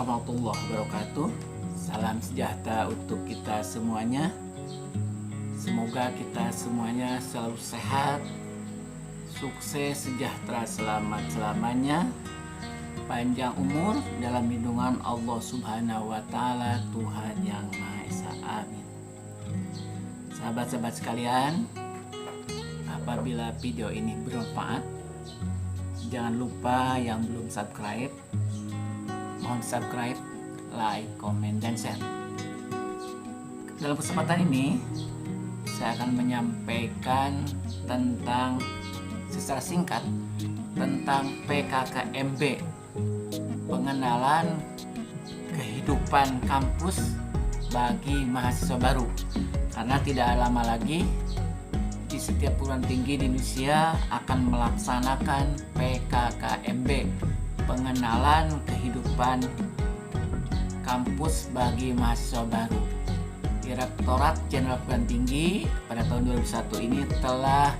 warahmatullahi wabarakatuh. Salam sejahtera untuk kita semuanya. Semoga kita semuanya selalu sehat, sukses, sejahtera, selamat-selamanya, panjang umur dalam lindungan Allah Subhanahu wa Ta'ala, Tuhan yang Maha Esa. Amin. Sahabat-sahabat sekalian, apabila video ini bermanfaat, jangan lupa yang belum subscribe, mohon subscribe, like, komen, dan share. Dalam kesempatan ini saya akan menyampaikan tentang secara singkat tentang PKKMB, pengenalan kehidupan kampus bagi mahasiswa baru. Karena tidak lama lagi di setiap perguruan tinggi di Indonesia akan melaksanakan PKKMB, pengenalan kehidupan kampus bagi mahasiswa baru. Direktorat Jenderal Perguruan Tinggi pada tahun 2001 ini telah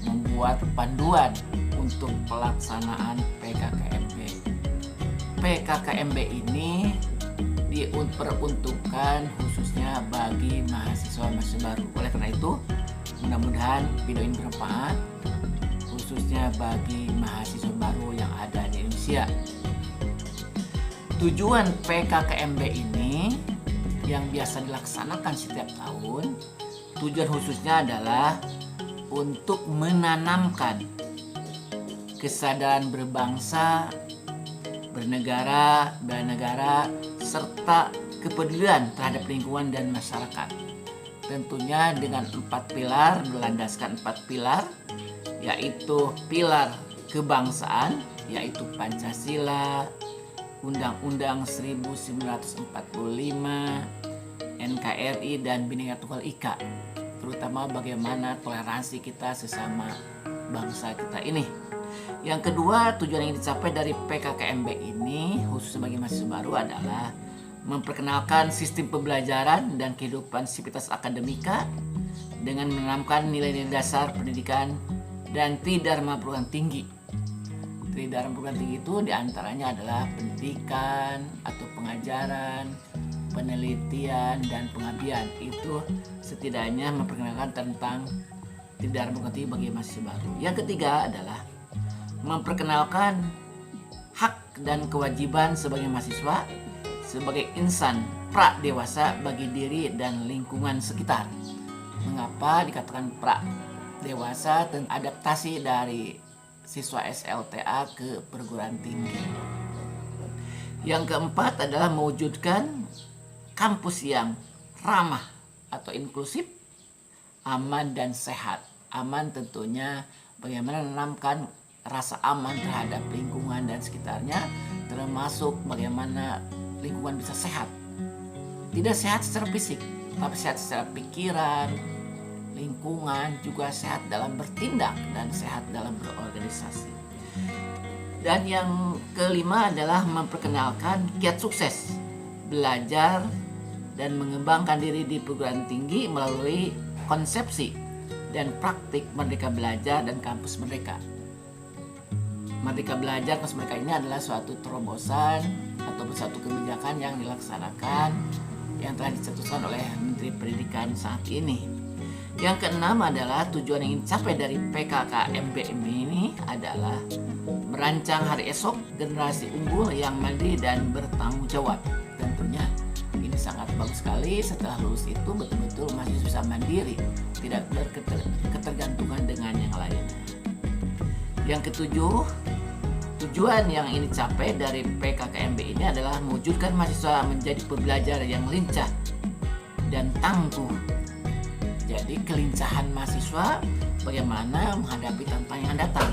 membuat panduan untuk pelaksanaan PKKMB. PKKMB ini diperuntukkan khususnya bagi mahasiswa baru. Oleh karena itu, mudah-mudahan video ini bermanfaat khususnya bagi mahasiswa baru yang ada di Indonesia. Tujuan PKKMB ini yang biasa dilaksanakan setiap tahun, tujuan khususnya adalah untuk menanamkan kesadaran berbangsa, bernegara, serta kepedulian terhadap lingkungan dan masyarakat. Tentunya dengan 4 pilar, berlandaskan 4 pilar, yaitu pilar kebangsaan, yaitu Pancasila, Undang-Undang 1945, NKRI, dan Bhinneka Tunggal Ika, terutama bagaimana toleransi kita sesama bangsa kita ini. Yang kedua, tujuan yang dicapai dari PKKMB ini khusus bagi mahasiswa baru adalah memperkenalkan sistem pembelajaran dan kehidupan sivitas akademika dengan menanamkan nilai-nilai dasar pendidikan dan tridharma perguruan tinggi. Tridharma perguruan tinggi itu diantaranya adalah pendidikan atau pengajaran, penelitian, dan pengabdian. Itu setidaknya memperkenalkan tentang tridharma perguruan tinggi bagi mahasiswa baru. Yang ketiga adalah memperkenalkan hak dan kewajiban sebagai mahasiswa sebagai insan pra dewasa bagi diri dan lingkungan sekitar. Mengapa dikatakan pra dewasa? Dan adaptasi dari siswa SLTA ke perguruan tinggi. Yang keempat adalah mewujudkan kampus yang ramah atau inklusif, aman dan sehat. Aman tentunya bagaimana menanamkan rasa aman terhadap lingkungan dan sekitarnya, termasuk bagaimana lingkungan bisa sehat. Tidak sehat secara fisik, tapi sehat secara pikiran, lingkungan, juga sehat dalam bertindak dan sehat dalam berorganisasi. Dan yang kelima adalah memperkenalkan kiat sukses belajar dan mengembangkan diri di perguruan tinggi melalui konsepsi dan praktik Merdeka Belajar dan Kampus Merdeka. Merdeka Belajar, Kampus Merdeka ini adalah suatu terobosan atau suatu kebijakan yang dilaksanakan yang telah dicetuskan oleh Menteri Pendidikan saat ini. Yang keenam adalah tujuan yang ingin dicapai dari PKKMB ini adalah merancang hari esok generasi unggul yang mandiri dan bertanggung jawab. Tentunya ini sangat bagus sekali. Setelah lulus itu betul-betul masih bisa mandiri, tidak berketergantungan dengan yang lain. Yang ketujuh, tujuan yang ingin dicapai dari PKKMB ini adalah mewujudkan mahasiswa menjadi pembelajar yang lincah dan tangguh. Jadi kelincahan mahasiswa bagaimana menghadapi tantangan yang datang.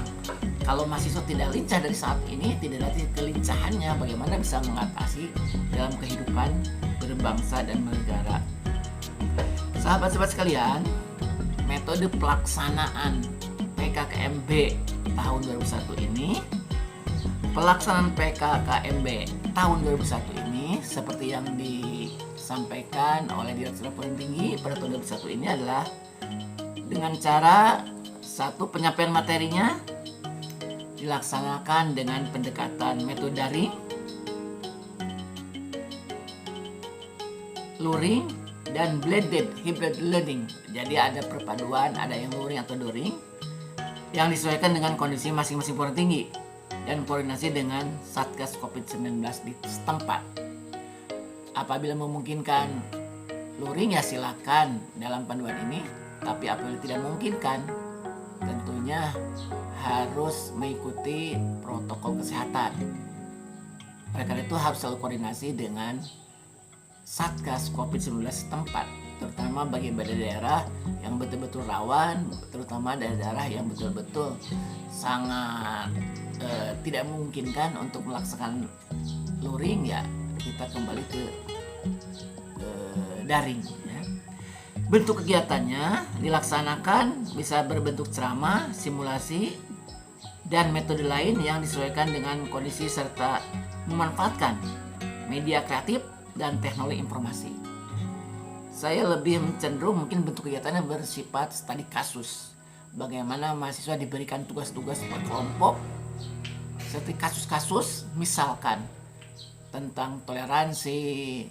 Kalau mahasiswa tidak lincah dari saat ini, tidak ada kelincahannya bagaimana bisa mengatasi dalam kehidupan berbangsa dan bernegara. Sahabat-sahabat sekalian, metode pelaksanaan PKKMB tahun 2001 ini, pelaksanaan PKKMB tahun 2001 ini seperti yang disampaikan oleh Direktorat Perguruan Tinggi pada tahun 2001 ini adalah dengan cara satu, penyampaian materinya dilaksanakan dengan pendekatan metode daring. luring dan blended hybrid learning. Jadi ada perpaduan, ada yang luring atau daring yang disesuaikan dengan kondisi masing-masing perguruan tinggi dan koordinasi dengan Satgas COVID-19 di setempat. Apabila memungkinkan luring ya silakan dalam panduan ini, tapi apabila tidak memungkinkan tentunya harus mengikuti protokol kesehatan. Oleh karena itu harus selalu koordinasi dengan Satgas COVID-19 setempat, terutama bagi daerah yang betul-betul rawan, terutama daerah yang betul-betul sangat tidak memungkinkan untuk melaksanakan luring, ya kita kembali ke daring. Ya. Bentuk kegiatannya dilaksanakan bisa berbentuk ceramah, simulasi, dan metode lain yang disesuaikan dengan kondisi serta memanfaatkan media kreatif dan teknologi informasi. Saya lebih cenderung mungkin bentuk kegiatannya bersifat studi kasus. Bagaimana mahasiswa diberikan tugas-tugas per kelompok seperti kasus-kasus misalkan tentang toleransi,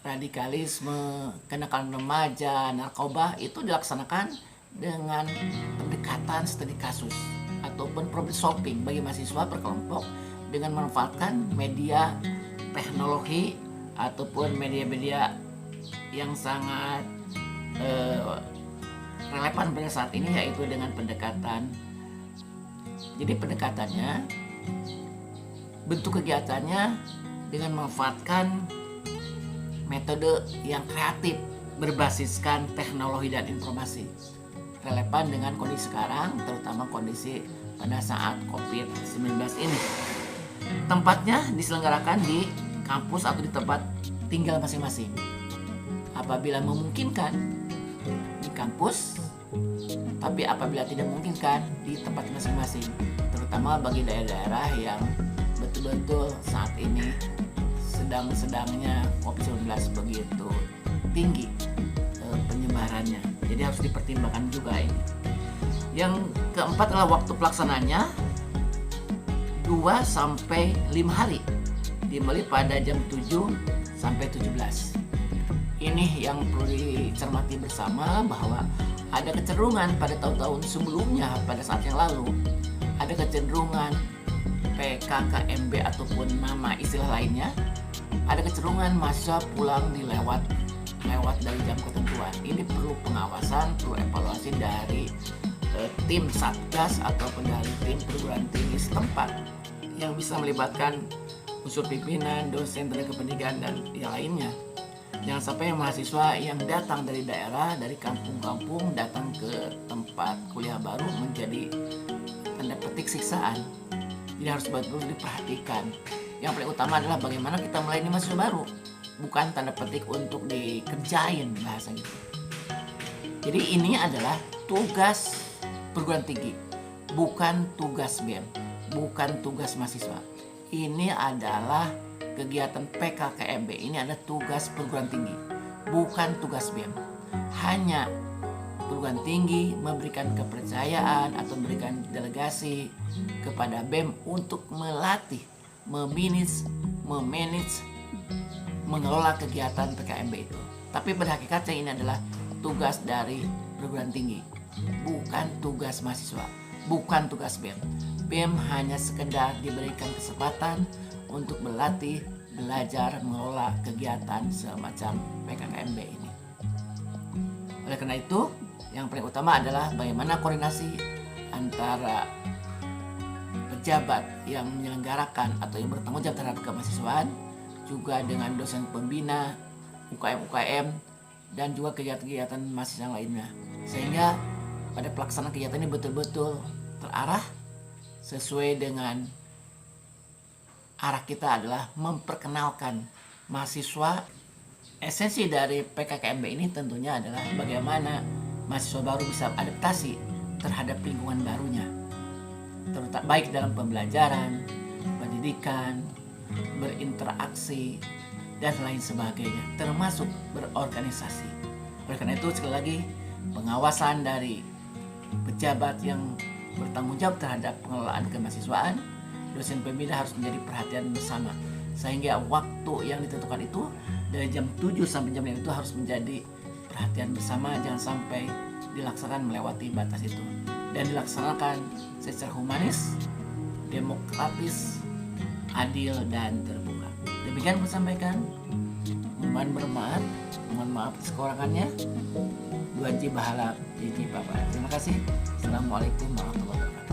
radikalisme, kenakalan remaja, narkoba, itu dilaksanakan dengan pendekatan studi kasus ataupun problem solving bagi mahasiswa per kelompok dengan memanfaatkan media teknologi ataupun media-media yang sangat relevan pada saat ini, yaitu dengan pendekatan. Jadi pendekatannya, bentuk kegiatannya dengan memanfaatkan metode yang kreatif berbasiskan teknologi dan informasi relevan dengan kondisi sekarang, terutama kondisi pada saat COVID-19 ini. Tempatnya diselenggarakan di kampus atau di tempat tinggal masing-masing. Apabila memungkinkan di kampus, tapi apabila tidak memungkinkan di tempat masing-masing, terutama bagi daerah-daerah yang betul-betul saat ini sedang-sedangnya COVID-19 begitu tinggi penyebarannya. Jadi harus dipertimbangkan juga ini. Yang keempat adalah waktu pelaksananya 2 sampai 5 hari, dimulai pada jam 7 sampai 17. Ini yang perlu dicermati bersama, bahwa ada kecenderungan pada tahun-tahun sebelumnya, pada saat yang lalu ada kecenderungan PKKMB ataupun nama istilah lainnya, ada kecenderungan mahasiswa pulang lewat dari jam ketentuan. Ini perlu pengawasan, perlu evaluasi dari tim Satgas ataupun dari tim perguruan tinggi setempat yang bisa melibatkan unsur pimpinan, dosen, tenaga pendidikan, dan yang lainnya. Jangan sampai mahasiswa yang datang dari daerah, dari kampung-kampung, datang ke tempat kuliah baru menjadi tanda petik siksaan. Jadi harus betul-betul diperhatikan. Yang paling utama adalah bagaimana kita melayani mahasiswa baru, bukan tanda petik untuk dikerjain, bahasa gitu. Jadi ini adalah tugas perguruan tinggi, bukan tugas BEM, bukan tugas mahasiswa. Ini adalah kegiatan PKKMB, ini adalah tugas perguruan tinggi, bukan tugas BEM. Hanya perguruan tinggi memberikan kepercayaan atau memberikan delegasi kepada BEM untuk melatih, memanage, mengelola kegiatan PKKMB itu. Tapi pada hakikatnya ini adalah tugas dari perguruan tinggi, bukan tugas mahasiswa, bukan tugas BEM. BEM hanya sekedar diberikan kesempatan untuk berlatih, belajar, mengelola kegiatan semacam PKKMB ini. Oleh karena itu, yang paling utama adalah bagaimana koordinasi antara pejabat yang menyelenggarakan atau yang bertanggung jawab terhadap kemahasiswaan, juga dengan dosen pembina, UKM, dan juga kegiatan-kegiatan mahasiswa yang lainnya. Sehingga pada pelaksanaan kegiatan ini betul-betul terarah sesuai dengan arah kita adalah memperkenalkan mahasiswa. Esensi dari PKKMB ini tentunya adalah bagaimana mahasiswa baru bisa adaptasi terhadap lingkungan barunya, terutama baik dalam pembelajaran, pendidikan, berinteraksi, dan lain sebagainya, termasuk berorganisasi. Oleh karena itu, sekali lagi, pengawasan dari pejabat yang bertanggung jawab terhadap pengelolaan kemahasiswaan, dosen pembina harus menjadi perhatian bersama. sehingga waktu yang ditentukan itu dari jam 7 sampai jam 5 itu harus menjadi perhatian bersama, jangan sampai dilaksanakan melewati batas itu, dan dilaksanakan secara humanis, demokratis, adil, dan terbuka. Demikian saya sampaikan. Mohon bermaaf, mohon maaf kekurangannya. Dua bahala, Bapak. Terima kasih. Assalamualaikum warahmatullahi wabarakatuh.